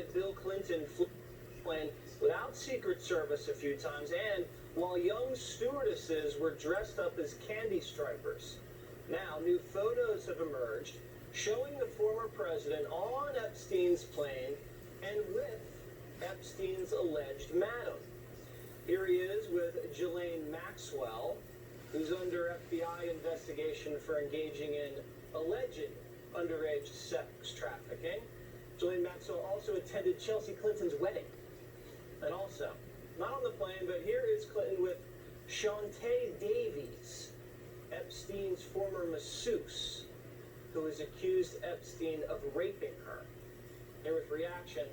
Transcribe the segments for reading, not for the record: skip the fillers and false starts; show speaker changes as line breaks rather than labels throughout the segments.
that Bill Clinton flew plane without Secret Service a few times, and while young stewardesses were dressed up as candy stripers. Now, new photos have emerged showing the former president on Epstein's plane and with Epstein's alleged madam. Here he is with Ghislaine Maxwell, who's under FBI investigation for engaging in alleged underage sex trafficking. Ghislaine Maxwell also attended Chelsea Clinton's wedding. And also, not on the plane, but here is Clinton with Shantae Davies, Epstein's former masseuse, who has accused Epstein of raping her. Here with reaction,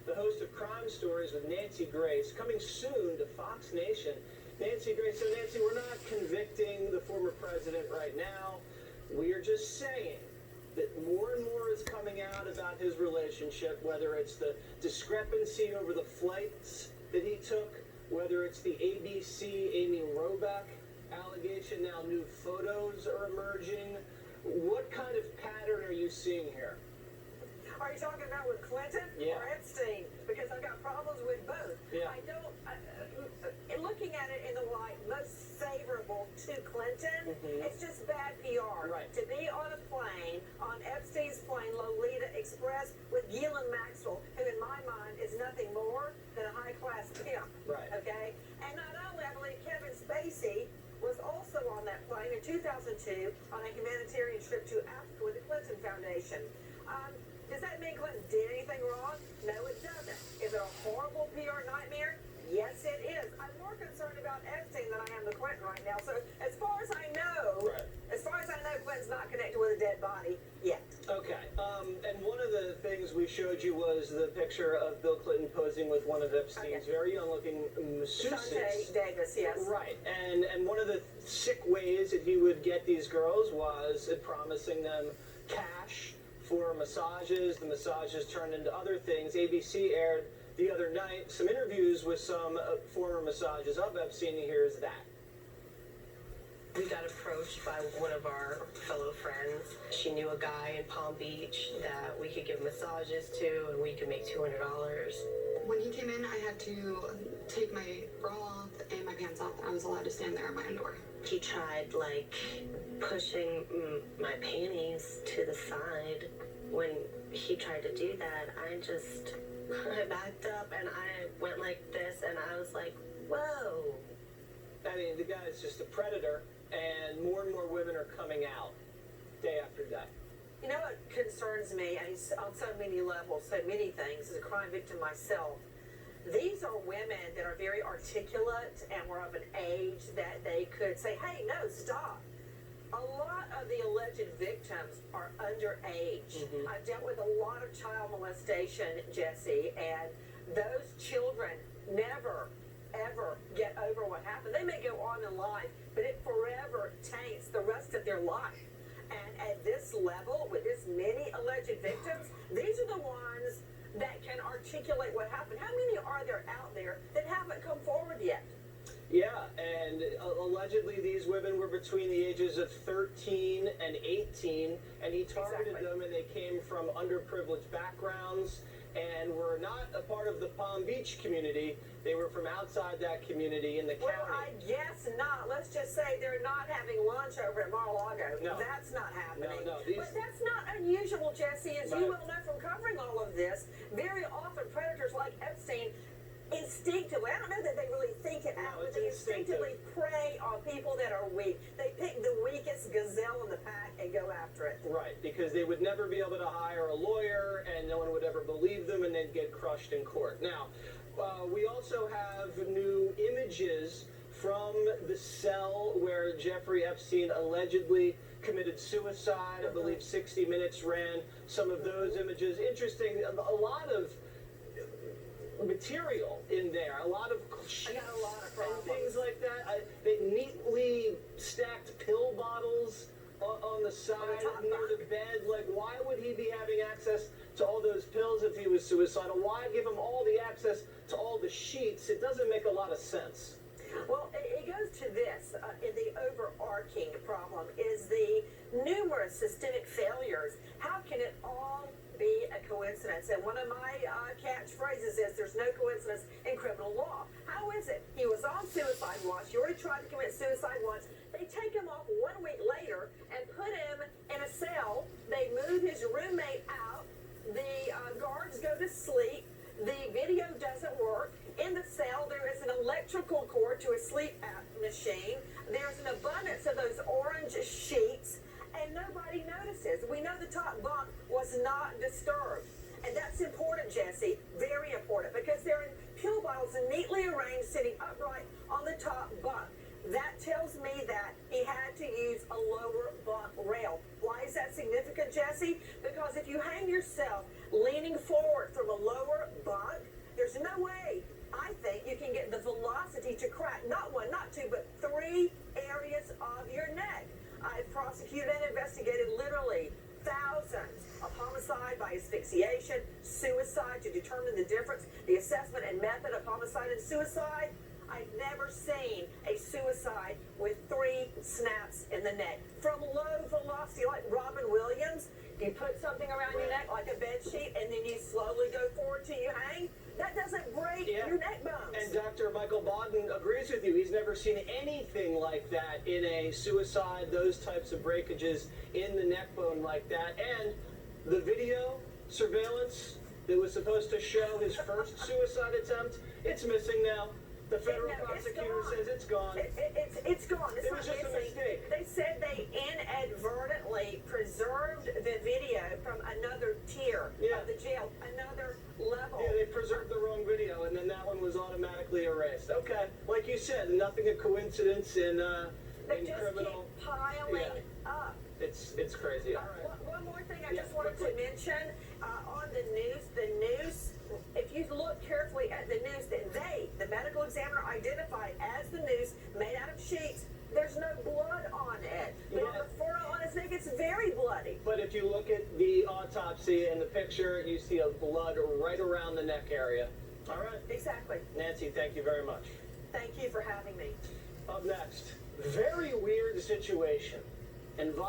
the host of Crime Stories with Nancy Grace, coming soon to Fox Nation. Nancy Grace, so Nancy, we're not convicting the former president right now. We are just saying that more and more is coming out about his relationship, whether it's the discrepancy over the flights that he took, whether it's the ABC Amy Robach allegation, now new photos are emerging. What kind of pattern are you seeing here?
Are you talking about with Clinton or Epstein? Because I've got problems with both.
Yeah.
I don't, looking at it in the light most favorable to Clinton, it's just bad PR.
Right.
To be on a plane, on Epstein's plane, Lolita Express, with Ghislaine Maxwell, who in my mind is nothing more than a high-class pimp.
Right.
Okay? And not only, I believe Kevin Spacey was also on that plane in 2002 on a humanitarian trip to Africa with the Clinton Foundation. Does that mean Clinton did anything wrong? No, it doesn't. Is it a horrible PR nightmare? Yes, it is. I'm more concerned about Epstein than I am the Clinton right now. So as far as I know, Clinton's not connected with a dead body yet.
Okay. And one of the things we showed you was the picture of Bill Clinton posing with one of Epstein's very young-looking masseuses.
Shantae Davis, yes.
Right. And one of the sick ways that he would get these girls was promising them cash for massages. The massages turned into other things. ABC aired the other night some interviews with some former massages of Epstein. Here's that.
We got approached by one of our fellow friends. She knew a guy in Palm Beach that we could give massages to, and we could make $200.
When he came in, I had to take my bra off and my pants off, and I was allowed to stand there in my underwear.
He tried, like, pushing my panties to the side. When he tried to do that, I backed up and I went like this, and I was like, whoa.
I mean, the guy's just a predator, and more women are coming out day after day.
You know what concerns me, and it's on so many levels, so many things, as a crime victim myself, these are women that are very articulate and were of an age that they could say, hey, no, stop. A lot of the alleged victims are underage. I've dealt with a lot of child molestation, Jesse, and those children never, ever get over what happened. They may go on in life, but it forever taints the rest of their life. And at this level, with this many alleged victims, these are the ones that can articulate what happened. How many are there out there that haven't come forward yet?
Yeah, and allegedly these women were between the ages of 13 and 18, and he targeted them, and they came from underprivileged backgrounds and were not a part of the Palm Beach community. They were from outside that community in the county.
Well, I guess not. Let's just say they're not having lunch over at Mar-a-Lago.
No.
That's not happening.
No.
But that's not unusual, Jesse, as you well know from covering all of this. Very often predators like Epstein instinctively, I don't know that they really think it out, but they instinctively prey on people that are weak. They pick the weakest gazelle in the pack and go after it.
Right, because they would never be able to hire a lawyer, and no one would ever believe them, and they'd get crushed in court. Now, we also have new images from the cell where Jeffrey Epstein allegedly committed suicide. I believe 60 Minutes ran some of those images. Interesting, a lot of material in there, a lot of
I got a lot of problems.
and things like that. They neatly stacked pill bottles on the side near the bed. Like, why would he be having access to all those pills if he was suicidal? Why give him all the access to all the sheets? It doesn't make a lot of sense.
Well, it goes to this. The overarching problem is the numerous systemic failures. How can it all be a coincidence? coincidence. And one of my catchphrases is, there's no coincidence in criminal law. How is it? He was on suicide watch. He already tried to commit suicide once. They take him off 1 week later and put him in a cell. They move his roommate out. The guards go to sleep. The video doesn't work. In the cell, there is an electrical cord to a sleep machine. There's an abundance of those orange sheets, and nobody notices. We know the top bunk was not disturbed. And that's important, Jesse, very important, because they're in pill bottles and neatly arranged, sitting upright on the top bunk. That tells me that he had to use a lower bunk rail. Why is that significant, Jesse? Because if you hang yourself leaning forward from a lower bunk, there's no way, I think, you can get the velocity to crack not one, not two, but 3 areas of your neck. I've prosecuted and investigated literally thousands of homicide by asphyxiation, suicide, to determine the difference, the assessment and method of homicide and suicide. I've never seen a suicide with 3 snaps in the neck from low velocity, like Robin Williams. You put something around your neck like a bed sheet, and then you slowly go forward till you hang. That doesn't break your neck bones.
And Dr. Michael Bodden agrees with you. He's never seen anything like that in a suicide, those types of breakages in the neck bone like that. And the video surveillance that was supposed to show his first suicide attempt, it's missing now. The federal prosecutor says it's gone.
It's gone. It's
It was
not
just a
missing.
mistake.
They said they inadvertently preserved the video from another tier of the jail, another level.
Yeah, they preserved the wrong video, and then that one was automatically erased. Okay, like you said, nothing a coincidence in
They just
criminal.
keep piling up.
It's crazy. All right.
One more thing I just wanted to mention on the news, if you look carefully at the news that the medical examiner identified as the noose made out of sheets, there's no blood on it. But on the photo on his neck, it's very bloody.
But if you look at the autopsy and the picture, you see a blood right around the neck area. All right.
Exactly.
Nancy, thank you very much.
Thank you for having me.
Up next, very weird situation involving